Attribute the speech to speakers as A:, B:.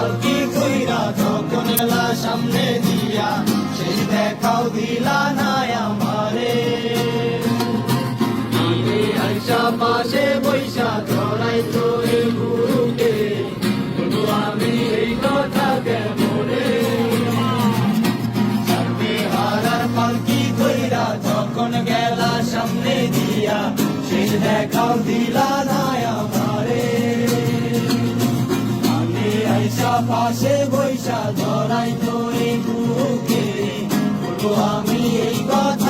A: পালকি কইরা যখন গেলা সামনে দিয়া, সেই দেখাও দিলা না আমারে। আমি আইসা পাশে বৈশা ধরাই তো এই গুরুকে, বলবো আমি এই কথা কেমনে। সামনে হারার পালকি কইরা যখন গেলা সামনে দিয়া, সেই দেখাও দিলা না আমারে। আমি আইসা পাশে বৈশা ধরাই তো এই বুকে, বলবো আমি এই কথা